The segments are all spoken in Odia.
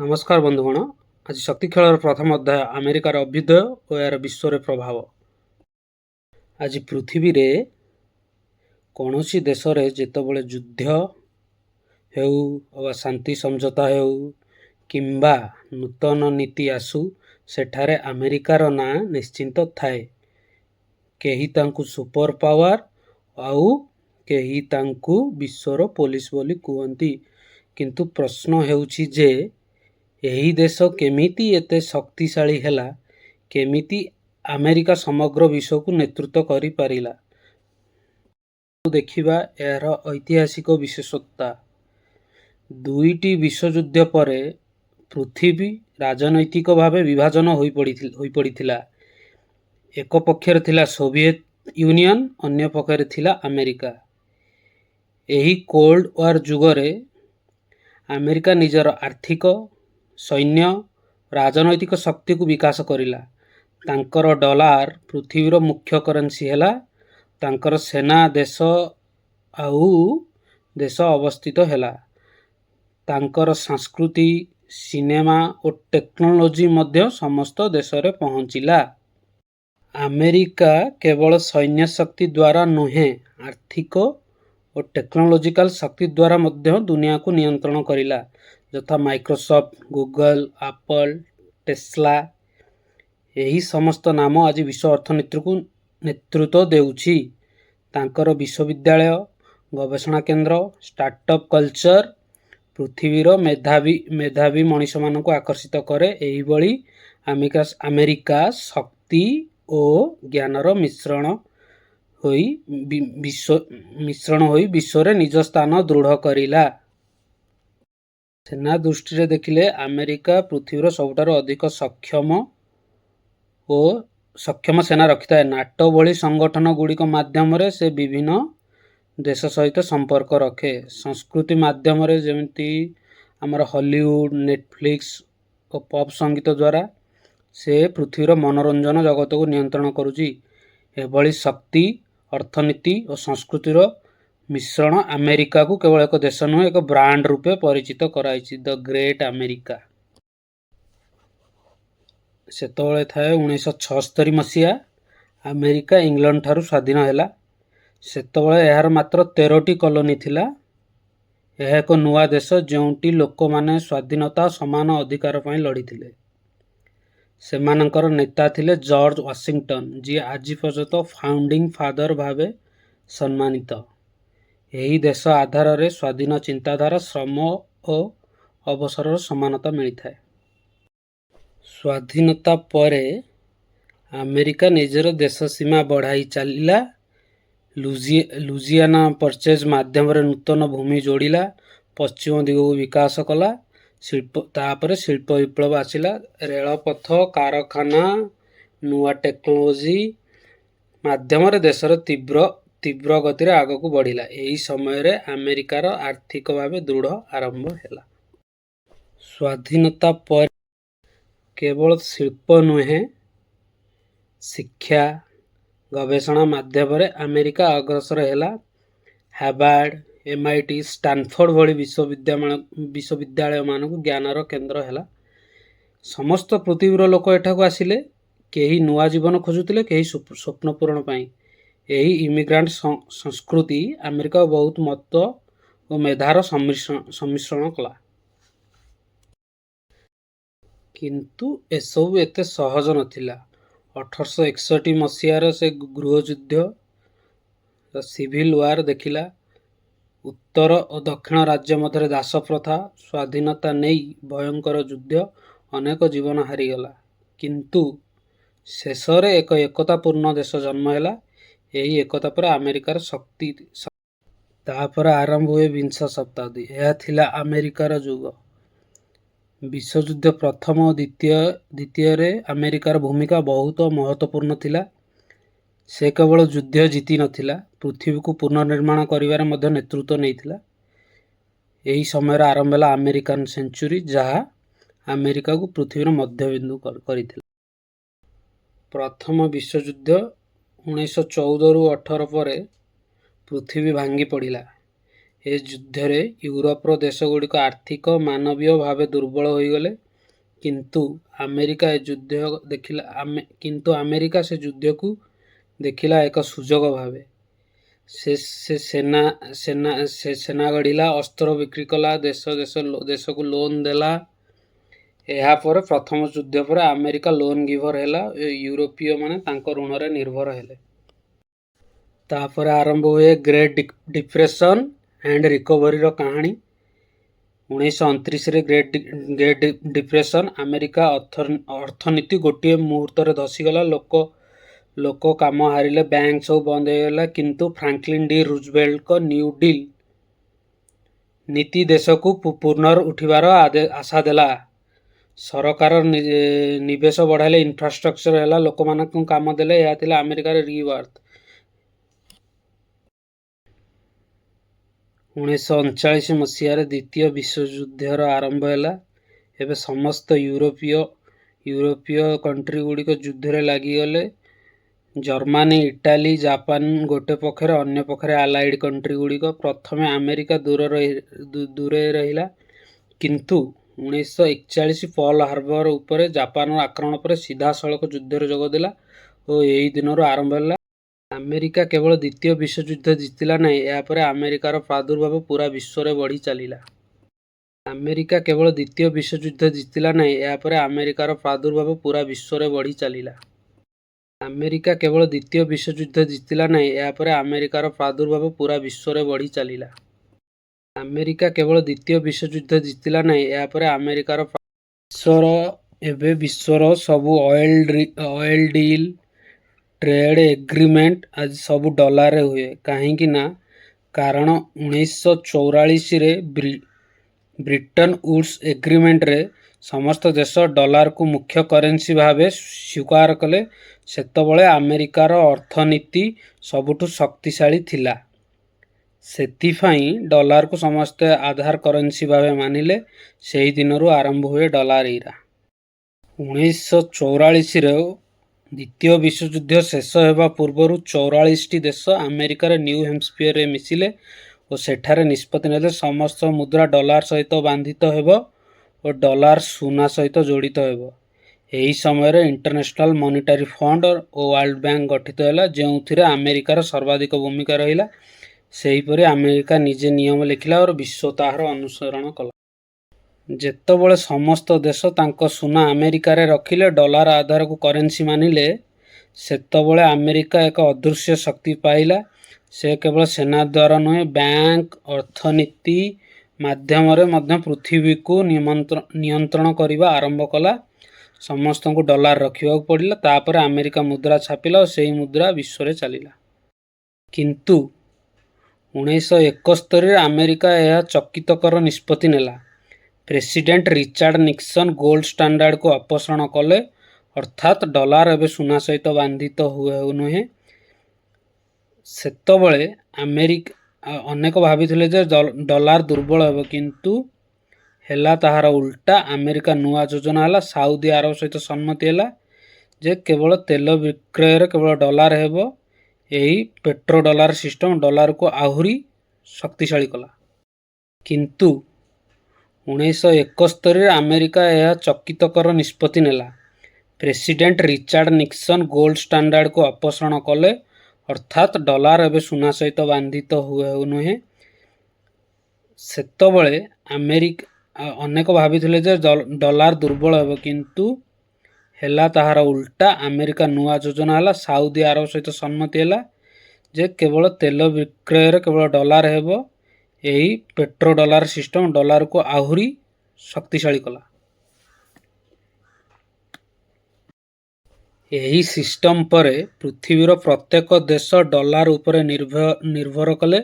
नमस्कार बंधुगण। आज शक्ति खेल प्रथम अध्याय अमेरिकार अभ्युदय और यार विश्व प्रभाव। आज पृथ्वी रे कौन सी देश रे जेतबले युद्ध हेउ अवा शांति समझौता हेउ किंबा नूतन नीति आसु सेठारे अमेरिकार ना निश्चिंत थाए। केही तांकु सुपर पावर आउ केही तांकु विश्वर पुलिस बोली कहती, किंतु प्रश्न हेउछि जे एही देश केमिति एते शक्तिशाली हेला, केमिति अमेरिका समग्र विश्व को नेतृत्व करि पारिला। देखिबा यार ऐतिहासिक विशेषता। दुईटी विश्वयुद्ध परे पृथ्वी राजनैतिक भावे विभाजन होई पड़िथिला। एक पक्षरे थिला सोवियत यूनियन, अन्य पक्षरे थिला अमेरिका। एही कोल्ड वार जुगरे अमेरिका निजर आर्थिक, सैन्य, राजनैतिक शक्ति को विकास करिला। तांकर डॉलर पृथ्वीर मुख्य करेंसी हेला। तांकर सेना देश आउ देश अवस्थित हेला। तांकर संस्कृति, सिनेमा और टेक्नोलोजी मध्य समस्त देश रे पहुंचिला। अमेरिका केवल सैन्य शक्ति द्वारा नुहे, आर्थिक और टेक्नोलॉजिकल शक्ति द्वारा मध्य दुनिया को नियंत्रण करिला, यथा माइक्रोसॉफ्ट, गूगल, एप्पल, टेस्ला। यही समस्त नाम आज विश्व अर्थनीति को नेतृत्व देउछि। तांकर विश्वविद्यालय, गवेषणा केन्द्र, स्टार्टअप कल्चर पृथ्वीर मेधावी मनीष मान को आकर्षित करे। एही बळी अमेरिका शक्ति और ज्ञानर मिश्रण होई विश्व रे निज स्थान दृढ़ करिला। सेना दृष्टि देखिले अमेरिका पृथ्वीर सबुठार अधिक सक्षम सेना रखिଥାଏ। नाटो भली संगठन गुड़िक माध्यम से विभिन्न देश सहित संपर्क रखे। संस्कृति माध्यम जेमिति आमर हॉलीवुड, नेटफ्लिक्स और पॉप संगीत द्वारा से पृथ्वीर मनोरंजन जगत को नियंत्रण करुची। एभली शक्ति, अर्थनीति और संस्कृतिर मिश्रण अमेरिका को केवल एक देश नुहे, एक ब्रांड रूपे परिचित कराइछि, द ग्रेट अमेरिका। सेतबेले थाए 1976 मसीहा अमेरिका इंग्लैंड ठारू स्वाधीन हैला। सेतबेले यार मात्र 13टी कॉलोनी थिला। यह एक नुआ देश जोंटी लोक माने स्वाधीनता समान अधिकार पई लड़ीथिले। सेमानंकर नेता थिले जॉर्ज वाशिंगटन, जी आज पर्यंत फाउंडिंग फादर भावे सम्मानित। यही देश आधार रे स्वाधीन चिंताधारा, श्रम और अवसर समानता मिलता है। स्वाधीनता परे अमेरिका निजर देश सीमा बढ़ाई चलिला। लुजियाना परचेज माध्यम रे नूतन भूमि जोड़िला, पश्चिम दिग को विकास कला। शिल्प विप्लव आसिला। रेलपथ, कारखाना, नुआ टेक्नोलोजी माध्यम रे देशर तीव्र गति रे आग को बढ़िला। यही समय रे अमेरिकार आर्थिक भावे दृढ़ आरंभ हैला। स्वाधीनता पर केवल शिल्प नुहे, शिक्षा, गवेषणा माध्यम रे अमेरिका अग्रसर हैला। हार्वर्ड, MIT, स्टैनफोर्ड भली विश्वविद्यालय मान को ज्ञानर केन्द्र हैला। समस्त पृथ्वीर लोक एठा को आसिले। केही नुआ जीवन खोजुतिले, केही स्वप्न पूरण पाई। यही इमिग्रांट संस्कृति अमेरिका बहुत मत और मेधार सम्मिश्रण कला। किंतु एसबु एते सहज नथिला। 1861 मसीहार से गृहयुद्ध, सिविल वार देखिला। उत्तर और दक्षिण राज्य मध्य दास प्रथा, स्वाधीनता नहीं भयंकर युद्ध, अनेक जीवन हारीगला। किंतु शेष रे एक एकतापूर्ण देश जन्म हैला। यही एकता पर अमेरिकार शक्ति। तापर आरंभ हुए विंश शताब्दी। यह थिला अमेरिकार युग। विश्वयुद्ध प्रथम और द्वितीय रे अमेरिकार भूमिका बहुत महत्वपूर्ण थिला। से केवल युद्ध जीति नथिला, पृथ्वी को पुनर्निर्माण करिवार मध्य नेतृत्व नैथिला। यही समय आरंभ हैला अमेरिकन सेंचुरी, जहा अमेरिका को पृथ्वीर मध्यबिंदु करिथिला। प्रथम विश्वयुद्ध 1914 रु 18 पर पृथ्वी भांगी पड़ा। ଏ ଯୁଦ୍ଧରେ ୟୁରୋପର ଦେଶଗୁଡ଼ିକ ଆର୍ଥିକ ମାନବୀୟ ଭାବେ ଦୁର୍ବଳ ହୋଇଗଲେ, କିନ୍ତୁ ଆମେରିକା ସେ ଯୁଦ୍ଧକୁ ଦେଖିଲା ଏକ ସୁଯୋଗ ଭାବେ। ସେ ସେନା ଗଢ଼ିଲା, ଅସ୍ତ୍ର ବିକ୍ରି କଲା, ଦେଶକୁ ଲୋନ୍ ଦେଲା। ଏହାପରେ ପ୍ରଥମ ଯୁଦ୍ଧ ପରେ ଆମେରିକା ଲୋନ୍ ଗିଭର ହେଲା ଓ ୟୁରୋପୀୟମାନେ ତାଙ୍କ ଋଣରେ ନିର୍ଭର ହେଲେ। ତାପରେ ଆରମ୍ଭ ହୁଏ ଗ୍ରେଟ୍ ଡିପ୍ରେସନ୍ ଆଣ୍ଡ ରିକଭରିର କାହାଣୀ। 1929ରେ ଗ୍ରେଟ୍ ଡିପ୍ରେସନ୍। ଆମେରିକା ଅର୍ଥନୀତି ଗୋଟିଏ ମୁହୂର୍ତ୍ତରେ ଧସିଗଲା। ଲୋକ କାମ ହାରିଲେ, ବ୍ୟାଙ୍କ ସବୁ ବନ୍ଦ ହୋଇଗଲା। କିନ୍ତୁ ଫ୍ରାଙ୍କଲିନ୍ ଡି ରୁଜଭେଲ୍ଟଙ୍କ ନ୍ୟୁ ଡିଲ୍ ନୀତି ଦେଶକୁ ପୁନର୍ ଉଠିବାର ଆଶା ଦେଲା। ସରକାର ନିବେଶ ବଢ଼ାଇଲେ, ଇନଫ୍ରାଷ୍ଟ୍ରକ୍ଚର ହେଲା, ଲୋକମାନଙ୍କୁ କାମ ଦେଲେ। ଏହା ଥିଲା ଆମେରିକାର ରିବାର୍ଥ। 1939 ମସିହାରେ ଦ୍ୱିତୀୟ ବିଶ୍ୱଯୁଦ୍ଧର ଆରମ୍ଭ ହେଲା। ଏବେ ସମସ୍ତ ୟୁରୋପୀୟ କଣ୍ଟ୍ରିଗୁଡ଼ିକ ଯୁଦ୍ଧରେ ଲାଗିଗଲେ। ଜର୍ମାନୀ, ଇଟାଲୀ, ଜାପାନ ଗୋଟେ ପକ୍ଷରେ, ଅନ୍ୟ ପକ୍ଷରେ ଆଲାଇଡ୍ କଣ୍ଟ୍ରିଗୁଡ଼ିକ। ପ୍ରଥମେ ଆମେରିକା ଦୂରେ ରହିଲା, କିନ୍ତୁ 1941 ପର୍ଲ ହାର୍ବର ଉପରେ ଜାପାନର ଆକ୍ରମଣ ପରେ ସିଧାସଳଖ ଯୁଦ୍ଧରେ ଯୋଗ ଦେଲା ଓ ଏହି ଦିନରୁ ଆରମ୍ଭ ହେଲା। ଆମେରିକା କେବଳ ଦ୍ୱିତୀୟ ବିଶ୍ୱଯୁଦ୍ଧ ଜିତିଲା ନାହିଁ, ଏହାପରେ ଆମେରିକାର ପ୍ରାଦୁର୍ଭାବ ପୁରା ବିଶ୍ୱରେ ବଢ଼ି ଚାଲିଲା। ଆମେରିକା କେବଳ ଦ୍ୱିତୀୟ ବିଶ୍ୱଯୁଦ୍ଧ ଜିତିଲା ନାହିଁ, ଏହାପରେ ଆମେରିକାର ପ୍ରାଦୁର୍ଭାବ ପୁରା ବିଶ୍ୱରେ ବଢ଼ି ଚାଲିଲା। ଆମେରିକା କେବଳ ଦ୍ୱିତୀୟ ବିଶ୍ୱଯୁଦ୍ଧ ଜିତିଲା ନାହିଁ, ଏହାପରେ ଆମେରିକାର ପ୍ରାଦୁର୍ଭାବ ପୁରା ବିଶ୍ୱରେ ବଢ଼ି ଚାଲିଲା। ଆମେରିକା କେବଳ ଦ୍ୱିତୀୟ ବିଶ୍ୱଯୁଦ୍ଧ ଜିତିଲା ନାହିଁ, ଏହାପରେ ଆମେରିକାର ଏବେ ବିଶ୍ୱର ସବୁ ଅଏଲ୍ ଡିଲ୍, ଟ୍ରେଡ୍ ଏଗ୍ରିମେଣ୍ଟ ଆଜି ସବୁ ଡଲାରରେ ହୁଏ। କାହିଁକି ନା କାରଣ 1944ରେ ବ୍ରିଟନ୍ ଉଡ୍ସ ଏଗ୍ରିମେଣ୍ଟରେ ସମସ୍ତ ଦେଶ ଡଲାରକୁ ମୁଖ୍ୟ କରେନ୍ସି ଭାବେ ସ୍ୱୀକାର କଲେ। ସେତେବେଳେ ଆମେରିକାର ଅର୍ଥନୀତି ସବୁଠୁ ଶକ୍ତିଶାଳୀ ଥିଲା। ସେଥିପାଇଁ ଡଲାରକୁ ସମସ୍ତେ ଆଧାର କରେନ୍ସି ଭାବେ ମାନିଲେ। ସେହି ଦିନରୁ ଆରମ୍ଭ ହୁଏ ଡଲାର ଇରା। 1944ରେ ଦ୍ୱିତୀୟ ବିଶ୍ୱଯୁଦ୍ଧ ଶେଷ ହେବା ପୂର୍ବରୁ 44ଟି ଦେଶ ଆମେରିକାର ନ୍ୟୁ ହେମ୍ପଶାୟାରରେ ମିଶିଲେ ଓ ସେଠାରେ ନିଷ୍ପତ୍ତି ନେଲେ ସମସ୍ତ ମୁଦ୍ରା ଡଲାର ସହିତ ବାନ୍ଧିତ ହେବ ଓ ଡଲାର ସୁନା ସହିତ ଜଡ଼ିତ ହେବ। ଏହି ସମୟରେ ଇଣ୍ଟରନ୍ୟାସନାଲ ମନିଟାରୀ ଫଣ୍ଡ ଓ ୱାର୍ଲଡ ବ୍ୟାଙ୍କ ଗଠିତ ହେଲା, ଯେଉଁଥିରେ ଆମେରିକାର ସର୍ବାଧିକ ଭୂମିକା ରହିଲା। ସେହିପରି ଆମେରିକା ନିଜେ ନିୟମ ଲେଖିଲା ଓ ବିଶ୍ୱ ତାହାର ଅନୁସରଣ କଲା। ଯେତେବେଳେ ସମସ୍ତ ଦେଶ ତାଙ୍କ ସୁନା ଆମେରିକାରେ ରଖିଲେ, ଡଲାର ଆଧାରକୁ କରେନ୍ସି ମାନିଲେ, ସେତେବେଳେ ଆମେରିକା ଏକ ଅଦୃଶ୍ୟ ଶକ୍ତି ପାଇଲା। ସେ କେବଳ ସେନା ଦ୍ୱାରା ନୁହେଁ, ବ୍ୟାଙ୍କ ଅର୍ଥନୀତି ମାଧ୍ୟମରେ ମଧ୍ୟ ପୃଥିବୀକୁ ନିୟନ୍ତ୍ରଣ କରିବା ଆରମ୍ଭ କଲା। ସମସ୍ତଙ୍କୁ ଡଲାର ରଖିବାକୁ ପଡ଼ିଲା। ତାପରେ ଆମେରିକା ମୁଦ୍ରା ଛାପିଲା ଓ ସେହି ମୁଦ୍ରା ବିଶ୍ୱରେ ଚାଲିଲା। କିନ୍ତୁ 1971ରେ ଆମେରିକା ଏହା ଚକିତକର ନିଷ୍ପତ୍ତି ନେଲା। ପ୍ରେସିଡେଣ୍ଟ ରିଚାର୍ଡ ନିକ୍ସନ୍ ଗୋଲ୍ଡ ଷ୍ଟାଣ୍ଡାର୍ଡକୁ ଅପସାରଣ କଲେ, ଅର୍ଥାତ୍ ଡଲାର ଏବେ ସୁନା ସହିତ ବାନ୍ଧିତ ନୁହେଁ। ସେତେବେଳେ ଅନେକ ଭାବିଥିଲେ ଯେ ଡଲାର ଦୁର୍ବଳ ହେବ, କିନ୍ତୁ ହେଲା ତାହାର ଉଲ୍ଟା। ଆମେରିକା ନୂଆ ଯୋଜନା ହେଲା। ସାଉଦି ଆରବ ସହିତ ସମ୍ମତି ହେଲା ଯେ କେବଳ ତେଲ ବିକ୍ରୟରେ କେବଳ ଡଲାର ହେବ। ଏହି ପେଟ୍ରୋ ଡଲାର ସିଷ୍ଟମ ଡଲାରକୁ ଆହୁରି ଶକ୍ତିଶାଳୀ କଲା। କିନ୍ତୁ 1971ରେ ଆମେରିକା ଏହା ଚକିତକର ନିଷ୍ପତ୍ତି ନେଲା। ପ୍ରେସିଡେଣ୍ଟ ରିଚାର୍ଡ ନିକ୍ସନ୍ ଗୋଲ୍ଡ ଷ୍ଟାଣ୍ଡାର୍ଡକୁ ଅପସାରଣ କଲେ, ଅର୍ଥାତ୍ ଡଲାର ଏବେ ସୁନା ସହିତ ବାନ୍ଧିତ ନୁହେଁ। ସେତେବେଳେ ଅନେକ ଭାବିଥିଲେ ଯେ ଡଲାର ଦୁର୍ବଳ ହେବ, କିନ୍ତୁ ହେଲା ତାହାର ଉଲ୍ଟା। ଆମେରିକା ନୂଆ ଯୋଜନା ହେଲା। ସାଉଦି ଆରବ ସହିତ ସମ୍ମତି ହେଲା ଯେ କେବଳ ତେଲ ବିକ୍ରୟରେ କେବଳ ଡଲାର ହେବ। ଏହି ପେଟ୍ରୋ ଡଲାର ସିଷ୍ଟମ ଡଲାରକୁ ଆହୁରି ଶକ୍ତିଶାଳୀ କଲା। ଏହି ସିଷ୍ଟମ ପରେ ପୃଥିବୀର ପ୍ରତ୍ୟେକ ଦେଶ ଡଲାର ଉପରେ ନିର୍ଭର କଲେ।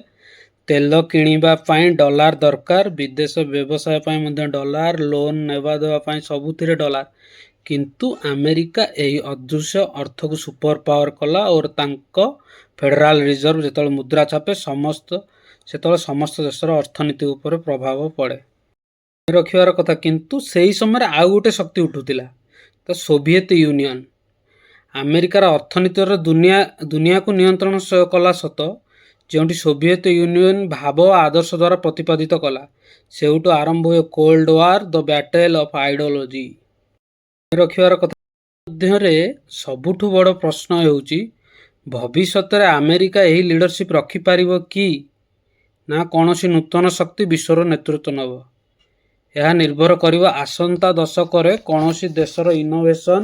ତେଲ କିଣିବା ପାଇଁ ଡଲାର ଦରକାର, ବିଦେଶ ବ୍ୟବସାୟ ପାଇଁ ମଧ୍ୟ ଡଲାର, ଲୋନ୍ ନେବା ଦେବା ପାଇଁ ସବୁଥିରେ ଡଲାର। କିନ୍ତୁ ଆମେରିକା ଏହି ଅଦୃଶ୍ୟ ଅର୍ଥକୁ ସୁପର ପାୱାର କଲା ଓ ତାଙ୍କ ଫେଡେରାଲ ରିଜର୍ଭ ଯେତେବେଳେ ମୁଦ୍ରା ଛାପେ, ସେତେବେଳେ ସମସ୍ତ ଦେଶର ଅର୍ଥନୀତି ଉପରେ ପ୍ରଭାବ ପଡ଼େ। ରଖିବାର କଥା। କିନ୍ତୁ ସେହି ସମୟରେ ଆଉ ଗୋଟେ ଶକ୍ତି ଉଠୁଥିଲା, ତ ସୋଭିଏତ ୟୁନିୟନ। ଆମେରିକାର ଅର୍ଥନୀତିର ଦୁନିଆକୁ ନିୟନ୍ତ୍ରଣ କଲା ସତ, ଯେଉଁଠି ସୋଭିଏତ ୟୁନିୟନ ଭାବ ଓ ଆଦର୍ଶ ଦ୍ୱାରା ପ୍ରତିପାଦିତ କଲା। ସେଇଠୁ ଆରମ୍ଭ ହୁଏ cold war, the battle of ideology. ରଖିବାର କଥା ମଧ୍ୟରେ ସବୁଠୁ ବଡ଼ ପ୍ରଶ୍ନ ହେଉଛି, ଭବିଷ୍ୟତରେ ଆମେରିକା ଏହି ଲିଡରସିପ୍ ରଖିପାରିବ କି ନା କୌଣସି ନୂତନ ଶକ୍ତି ବିଶ୍ୱର ନେତୃତ୍ୱ ନେବ। ଏହା ନିର୍ଭର କରିବ ଆସନ୍ତା ଦଶକରେ କୌଣସି ଦେଶର ଇନୋଭେସନ,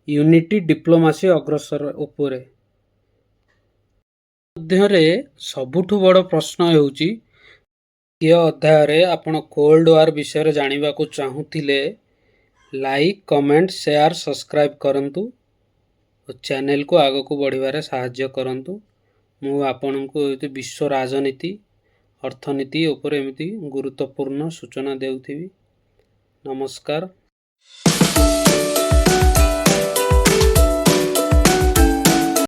ୟୁନିଟି, ଡିପ୍ଲୋମାସି ଅଗ୍ରସର ଉପରେ। ମଧ୍ୟରେ ସବୁଠୁ ବଡ଼ ପ୍ରଶ୍ନ ହେଉଛି, ଏ ଅଧ୍ୟାୟରେ ଆପଣ କୋଲ୍ଡ ୱାର୍ ବିଷୟରେ ଜାଣିବାକୁ ଚାହୁଁଥିଲେ ଲାଇକ୍, କମେଣ୍ଟ, ସେୟାର, ସବସ୍କ୍ରାଇବ୍ କରନ୍ତୁ ଓ ଚ୍ୟାନେଲକୁ ଆଗକୁ ବଢ଼ିବାରେ ସାହାଯ୍ୟ କରନ୍ତୁ। ମୁଁ ଆପଣଙ୍କୁ ଏମିତି ବିଶ୍ୱ ରାଜନୀତି, ଅର୍ଥନୀତି ଉପରେ ଏମିତି ଗୁରୁତ୍ୱପୂର୍ଣ୍ଣ ସୂଚନା ଦେଉଥିବି। ନମସ୍କାର।